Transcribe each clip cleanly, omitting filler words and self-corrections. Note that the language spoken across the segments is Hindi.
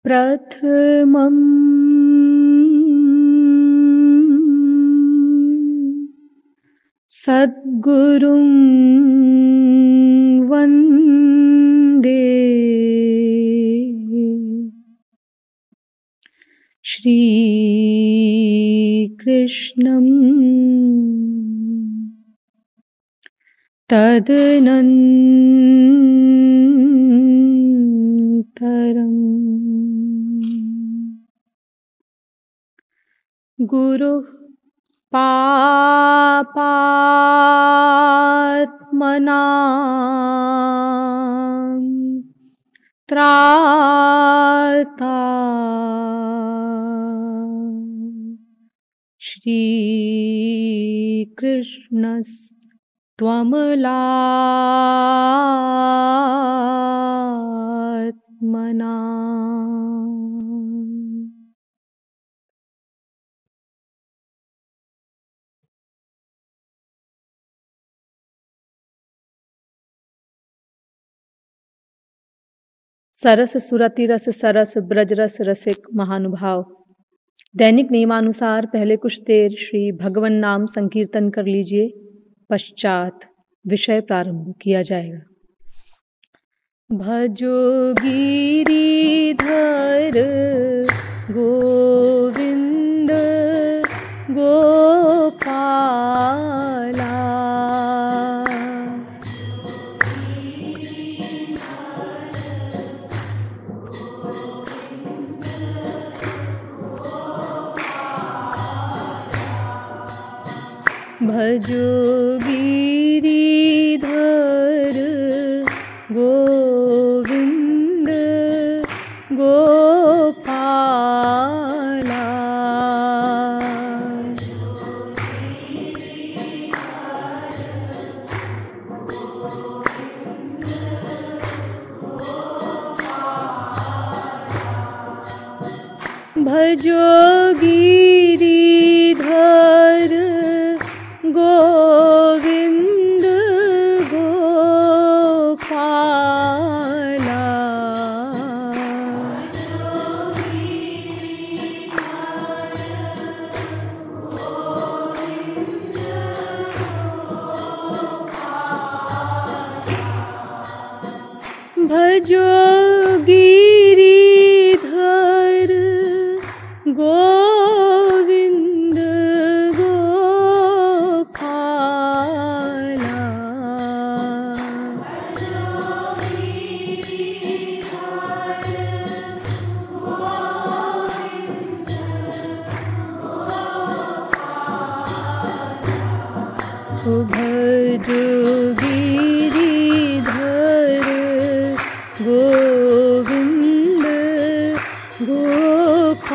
प्रथमं सद्गुरुं वन्दे श्रीकृष्णं तदनन्तरं गुरुः पापात्मनां त्राता श्रीकृष्णस्त्वमलात्मना। सरस सुरति रस सरस ब्रज रस रसिक महानुभाव। दैनिक नियमानुसार पहले कुछ देर श्री भगवन नाम संकीर्तन कर लीजिए, पश्चात विषय प्रारंभ किया जाएगा। भजो गिरिधर गोविंद गोपाला, भजो गिरिधर गोविंद गोपाला, भजो गिरिधर गोविंद गोपाला, भजो गिरिधर गोविंद गोपाला, भजो गिरिधर गोविंद गोपाला,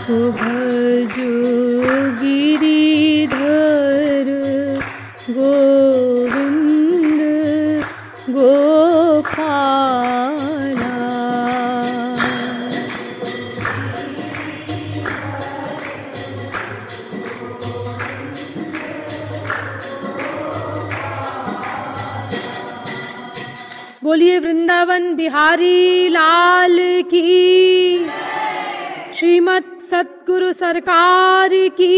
भजो गिरिधर गोविंद गोपाला। बोलिए वृंदावन बिहारी लाल की, श्रीमद् सतगुरु सरकार की।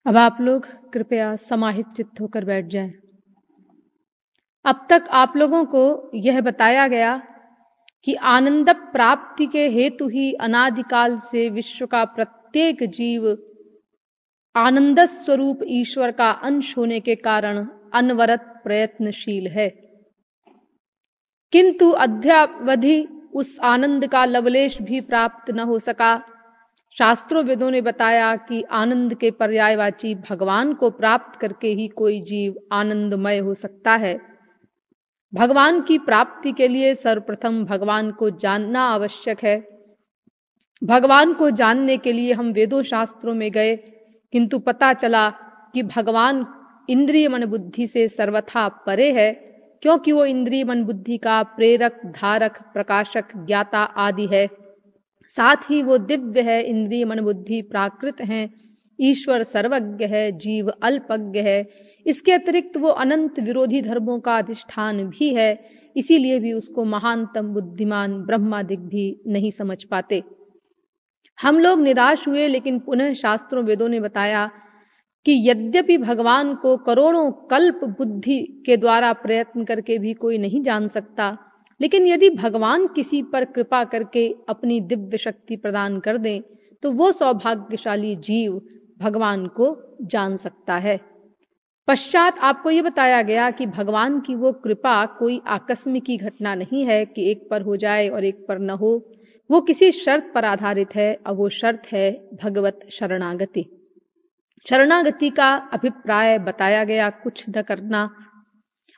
अब आप लोग कृपया समाहित चित्त होकर बैठ जाएं। अब तक आप लोगों को यह बताया गया कि आनंद प्राप्ति के हेतु ही अनादिकाल से विश्व का प्रत्येक जीव आनंद स्वरूप ईश्वर का अंश होने के कारण अनवरत प्रयत्नशील है, किंतु अद्यावधि उस आनंद का लवलेश भी प्राप्त न हो सका। शास्त्रों वेदों ने बताया कि आनंद के पर्यायवाची भगवान को प्राप्त करके ही कोई जीव आनंदमय हो सकता है। भगवान की प्राप्ति के लिए सर्वप्रथम भगवान को जानना आवश्यक है। भगवान को जानने के लिए हम वेदों शास्त्रों में गए, किंतु पता चला कि भगवान इंद्रिय मन बुद्धि से सर्वथा परे है। क्योंकि वो इंद्रिय मन बुद्धि का प्रेरक, धारक, प्रकाशक, ज्ञाता आदि है। साथ ही वो दिव्य है, इंद्रिय मन बुद्धि प्राकृत हैं, ईश्वर सर्वज्ञ है, जीव अल्पज्ञ है। इसके अतिरिक्त वो अनंत विरोधी धर्मों का अधिष्ठान भी है, इसीलिए भी उसको महानतम बुद्धिमान ब्रह्मादिक भी नहीं समझ पाते। हम लोग निराश हुए, लेकिन पुनः शास्त्रों वेदों ने बताया कि यद्यपि भगवान को करोड़ों कल्प बुद्धि के द्वारा प्रयत्न करके भी कोई नहीं जान सकता, लेकिन यदि भगवान किसी पर कृपा करके अपनी दिव्य शक्ति प्रदान कर दें तो वो सौभाग्यशाली जीव भगवान को जान सकता है। पश्चात आपको ये बताया गया कि भगवान की वो कृपा कोई आकस्मिक घटना नहीं है कि एक पर हो जाए और एक पर न हो, वो किसी शर्त पर आधारित है, और वो शर्त है भगवत शरणागति। शरणागति का अभिप्राय बताया गया कुछ न करना,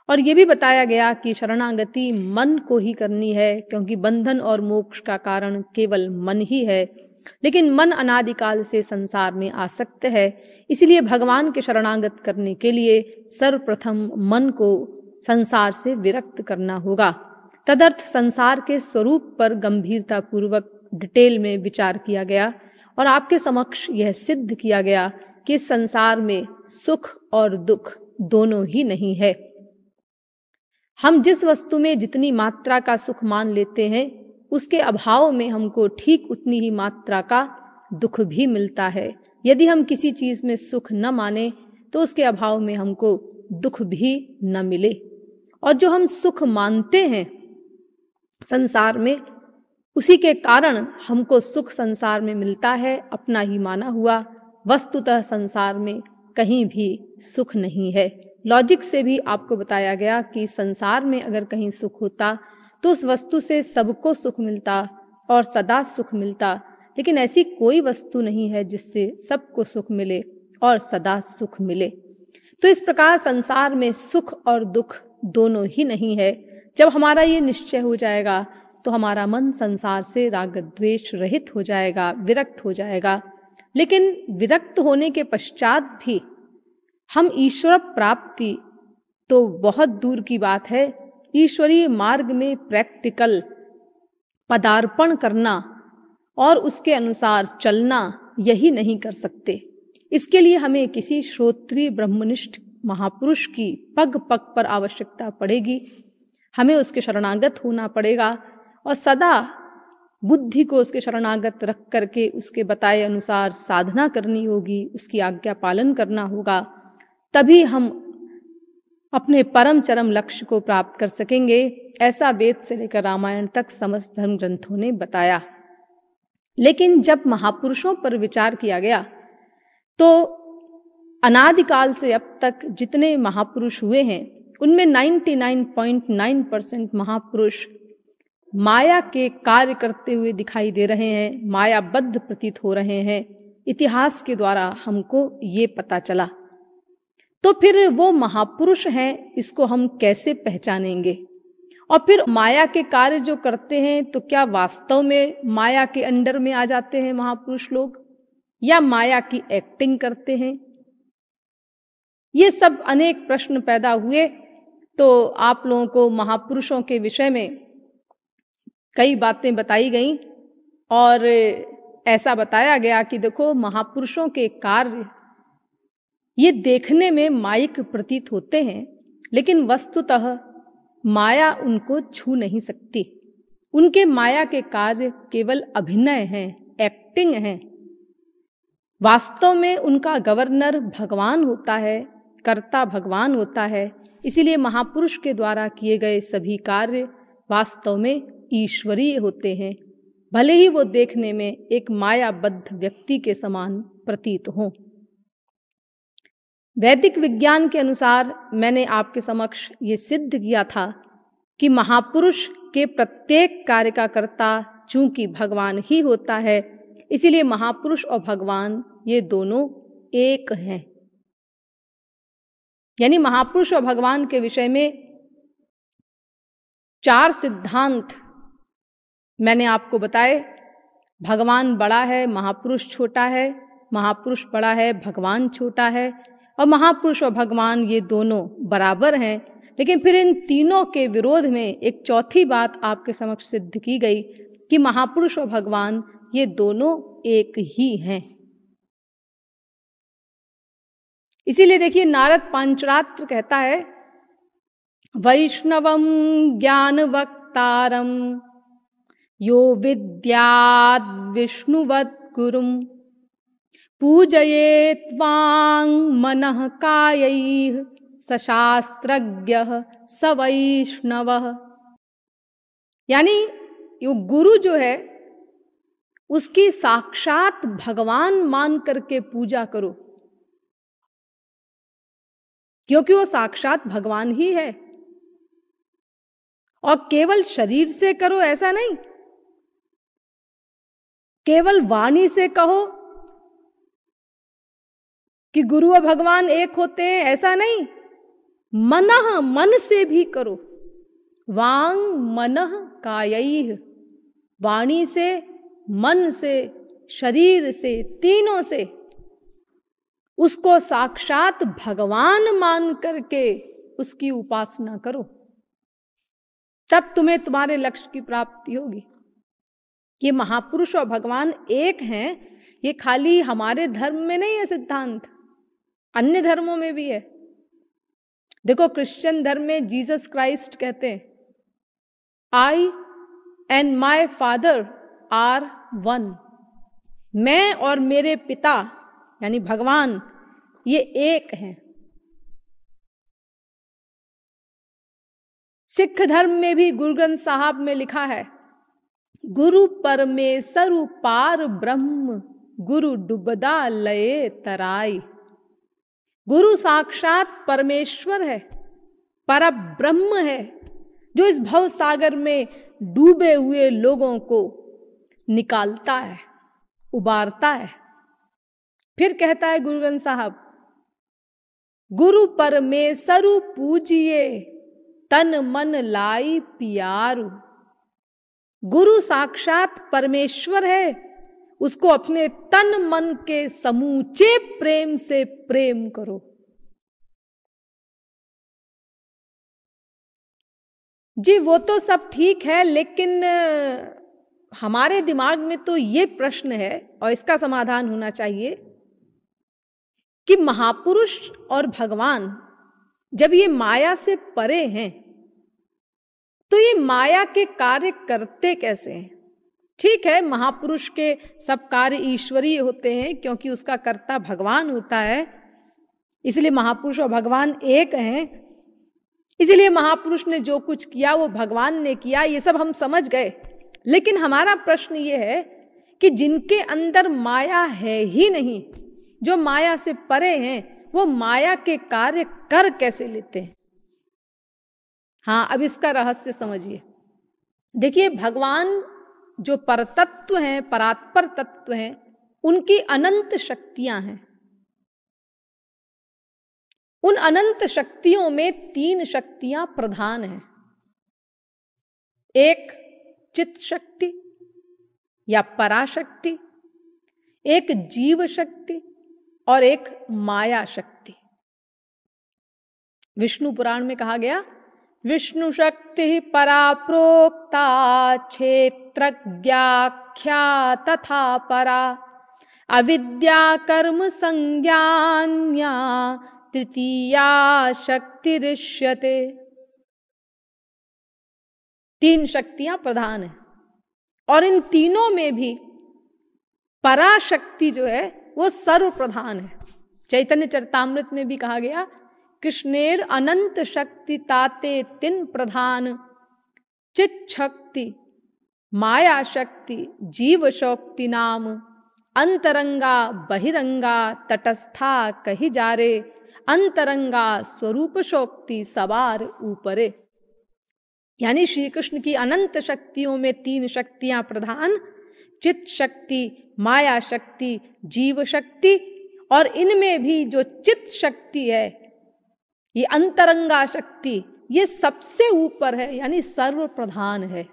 और ये भी बताया गया कि शरणागति मन को ही करनी है, क्योंकि बंधन और मोक्ष का कारण केवल मन ही है। लेकिन मन अनादिकाल से संसार में आसक्त है, इसलिए भगवान के शरणागत करने के लिए सर्वप्रथम मन को संसार से विरक्त करना होगा। तदर्थ संसार के स्वरूप पर गंभीरता पूर्वक डिटेल में विचार किया गया और आपके समक्ष यह सिद्ध किया गया कि इस संसार में सुख और दुख दोनों ही नहीं है। हम जिस वस्तु में जितनी मात्रा का सुख मान लेते हैं, उसके अभाव में हमको ठीक उतनी ही मात्रा का दुख भी मिलता है। यदि हम किसी चीज में सुख न माने तो उसके अभाव में हमको दुख भी न मिले, और जो हम सुख मानते हैं संसार में, उसी के कारण हमको सुख संसार में मिलता है, अपना ही माना हुआ। वस्तुतः संसार में कहीं भी सुख नहीं है। लॉजिक से भी आपको बताया गया कि संसार में अगर कहीं सुख होता तो उस वस्तु से सबको सुख मिलता और सदा सुख मिलता, लेकिन ऐसी कोई वस्तु नहीं है जिससे सबको सुख मिले और सदा सुख मिले। तो इस प्रकार संसार में सुख और दुख दोनों ही नहीं है। जब हमारा ये निश्चय हो जाएगा तो हमारा मन संसार से राग द्वेष रहित हो जाएगा, विरक्त हो जाएगा। लेकिन विरक्त होने के पश्चात भी हम ईश्वर प्राप्ति तो बहुत दूर की बात है, ईश्वरीय मार्ग में प्रैक्टिकल पदार्पण करना और उसके अनुसार चलना, यही नहीं कर सकते। इसके लिए हमें किसी श्रोत्रिय ब्रह्मनिष्ठ महापुरुष की पग पग पर आवश्यकता पड़ेगी। हमें उसके शरणागत होना पड़ेगा और सदा बुद्धि को उसके शरणागत रख करके उसके बताए अनुसार साधना करनी होगी, उसकी आज्ञा पालन करना होगा। तभी हम अपने परम चरम लक्ष्य को प्राप्त कर सकेंगे। ऐसा वेद से लेकर रामायण तक समस्त धर्म ग्रंथों ने बताया। लेकिन जब महापुरुषों पर विचार किया गया तो अनादिकाल से अब तक जितने महापुरुष हुए हैं उनमें 99.9% महापुरुष माया के कार्य करते हुए दिखाई दे रहे हैं, मायाबद्ध प्रतीत हो रहे हैं। इतिहास के द्वारा हमको ये पता चला। तो फिर वो महापुरुष हैं, इसको हम कैसे पहचानेंगे? और फिर माया के कार्य जो करते हैं तो क्या वास्तव में माया के अंडर में आ जाते हैं महापुरुष लोग, या माया की एक्टिंग करते हैं? ये सब अनेक प्रश्न पैदा हुए। तो आप लोगों को महापुरुषों के विषय में कई बातें बताई गईं और ऐसा बताया गया कि देखो, महापुरुषों के कार्य ये देखने में मायिक प्रतीत होते हैं, लेकिन वस्तुतः माया उनको छू नहीं सकती। उनके माया के कार्य केवल अभिनय हैं, एक्टिंग हैं। वास्तव में उनका गवर्नर भगवान होता है, कर्ता भगवान होता है। इसीलिए महापुरुष के द्वारा किए गए सभी कार्य वास्तव में ईश्वरीय होते हैं, भले ही वो देखने में एक मायाबद्ध व्यक्ति के समान प्रतीत हों। वैदिक विज्ञान के अनुसार मैंने आपके समक्ष ये सिद्ध किया था कि महापुरुष के प्रत्येक कार्य का कर्ता चूंकि भगवान ही होता है, इसीलिए महापुरुष और भगवान ये दोनों एक हैं। यानी महापुरुष और भगवान के विषय में 4 सिद्धांत मैंने आपको बताए। भगवान बड़ा है, महापुरुष छोटा है, महापुरुष बड़ा है, भगवान छोटा है, और महापुरुष और भगवान ये दोनों बराबर हैं। लेकिन फिर इन तीनों के विरोध में एक चौथी बात आपके समक्ष सिद्ध की गई कि महापुरुष और भगवान ये दोनों एक ही हैं। इसीलिए देखिए नारद पांचरात्र कहता है, वैष्णवम ज्ञान वक्तारम यो विद्याद् विष्णुवत् गुरुम पूजयेत् वाङ् मनः कायैः स शास्त्रज्ञः स वैष्णवः। यानी ये गुरु जो है उसकी साक्षात भगवान मान करके पूजा करो, क्योंकि वो साक्षात भगवान ही है। और केवल शरीर से करो ऐसा नहीं, केवल वाणी से कहो कि गुरु और भगवान एक होते हैं ऐसा नहीं, मनः मन से भी करो। वांग मनः कायैः, वाणी से, मन से, शरीर से, तीनों से उसको साक्षात भगवान मान करके उसकी उपासना करो, तब तुम्हें तुम्हारे लक्ष्य की प्राप्ति होगी। ये महापुरुष और भगवान एक हैं, ये खाली हमारे धर्म में नहीं है सिद्धांत, अन्य धर्मों में भी है। देखो क्रिश्चियन धर्म में जीसस क्राइस्ट कहते हैं, I and my father are one. मैं और मेरे पिता यानी भगवान ये एक हैं। सिख धर्म में भी गुरु ग्रंथ साहब में लिखा है, गुरु परमेश्वर पार ब्रह्म गुरु डुबदा लये तराई। गुरु साक्षात परमेश्वर है, पर ब्रह्म है, जो इस भव सागर में डूबे हुए लोगों को निकालता है, उबारता है। फिर कहता है गुरु ग्रंथ साहब, गुरु परमेश्वर पूजिए तन मन लाई पियारू। गुरु साक्षात परमेश्वर है, उसको अपने तन मन के समूचे प्रेम से प्रेम करो। जी वो तो सब ठीक है, लेकिन हमारे दिमाग में तो ये प्रश्न है और इसका समाधान होना चाहिए कि महापुरुष और भगवान जब ये माया से परे हैं तो ये माया के कार्य करते कैसे हैं? ठीक है, महापुरुष के सब कार्य ईश्वरीय होते हैं क्योंकि उसका कर्ता भगवान होता है, इसलिए महापुरुष और भगवान एक हैं। इसलिए महापुरुष ने जो कुछ किया वो भगवान ने किया, ये सब हम समझ गए। लेकिन हमारा प्रश्न ये है कि जिनके अंदर माया है ही नहीं, जो माया से परे हैं, वो माया के कार्य कर कैसे लेते हैं? हाँ, अब इसका रहस्य समझिए। देखिए, भगवान जो परतत्व हैं, परात्पर तत्व हैं, उनकी अनंत शक्तियां हैं। उन अनंत शक्तियों में 3 शक्तियां प्रधान हैं। एक चित शक्ति या पराशक्ति, एक जीव शक्ति और एक माया शक्ति। विष्णु पुराण में कहा गया, विष्णु शक्ति परा प्रोक्ता क्षेत्रज्ञाख्या तथा परा अविद्या कर्म संज्ञान्या तृतीया शक्तिरिष्यते। 3 शक्तियां प्रधान हैं और इन तीनों में भी पराशक्ति जो है वो सर्व प्रधान है। चैतन्य चरितामृत में भी कहा गया, कृष्णेर अनंत शक्ति ताते 3 प्रधान चित शक्ति माया शक्ति जीव शक्ति नाम अंतरंगा बहिरंगा तटस्था कही जारे अंतरंगा स्वरूप शक्ति सवार ऊपरे। यानी श्री कृष्ण की अनंत शक्तियों में 3 शक्तियां प्रधान, चित शक्ति, माया शक्ति, जीव शक्ति, और इनमें भी जो चित शक्ति है, ये अंतरंगा शक्ति, ये सबसे ऊपर है, यानी सर्व प्रधान है।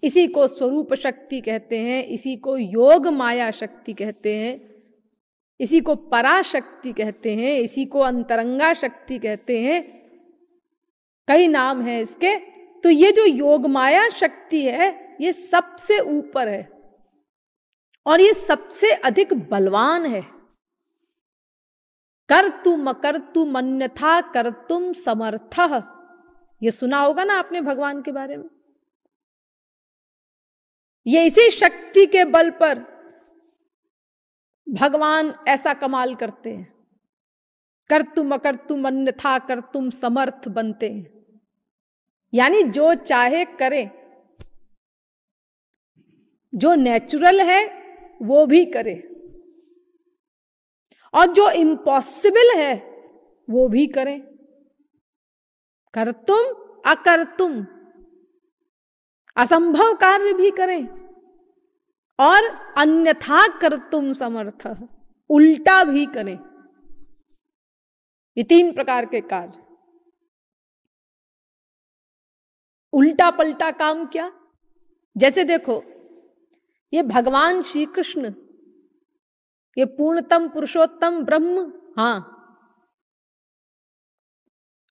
इसी को स्वरूप शक्ति कहते हैं, इसी को योग माया शक्ति कहते हैं, इसी को पराशक्ति कहते हैं, इसी को अंतरंगा शक्ति कहते हैं। कई नाम है इसके। तो ये जो योग माया शक्ति है ये सबसे ऊपर है और ये सबसे अधिक बलवान है। कर्तुम अकर्तुम अन्यथा कर्तुम समर्थः, ये सुना होगा ना आपने भगवान के बारे में। ये इसी शक्ति के बल पर भगवान ऐसा कमाल करते हैं, कर्तुम अकर्तुम अन्यथा कर्तुम समर्थ बनते हैं। यानी जो चाहे करे, जो नेचुरल है वो भी करे और जो इम्पॉसिबल है वो भी करे। कर्तुम अकर्तुम, असंभव कार्य भी करें और अन्यथा कर्तुम समर्थ, उल्टा भी करें। ये 3 प्रकार के कार्य। उल्टा पलटा काम क्या? जैसे देखो, ये भगवान श्री कृष्ण, ये पूर्णतम पुरुषोत्तम ब्रह्म, हाँ,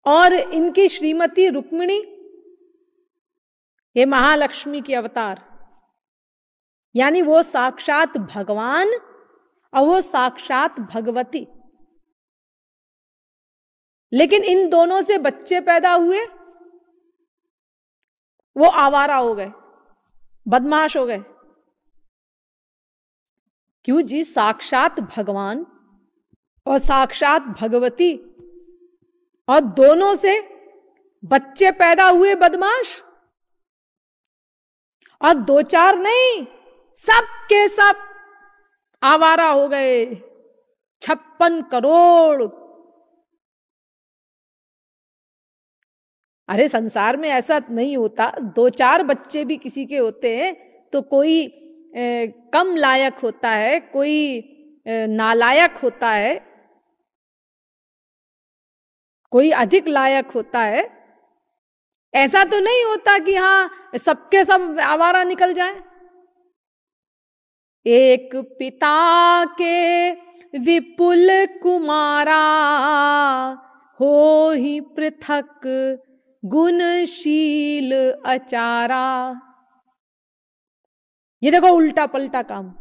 और इनकी श्रीमती रुक्मिणी, ये महालक्ष्मी की अवतार, यानी वो साक्षात भगवान और वो साक्षात भगवती। लेकिन इन दोनों से बच्चे पैदा हुए, वो आवारा हो गए, बदमाश हो गए। क्यों जी? साक्षात भगवान और साक्षात भगवती और दोनों से बच्चे पैदा हुए बदमाश। और 2-4 नहीं, सब के सब आवारा हो गए, 56 करोड़। अरे संसार में ऐसा नहीं होता, 2-4 बच्चे भी किसी के होते हैं तो कोई कम लायक होता है, कोई नालायक होता है, कोई अधिक लायक होता है। ऐसा तो नहीं होता कि हाँ सबके सब आवारा निकल जाए। एक पिता के विपुल कुमारा, हो ही पृथक गुणशील अचारा। ये देखो उल्टा पलटा काम।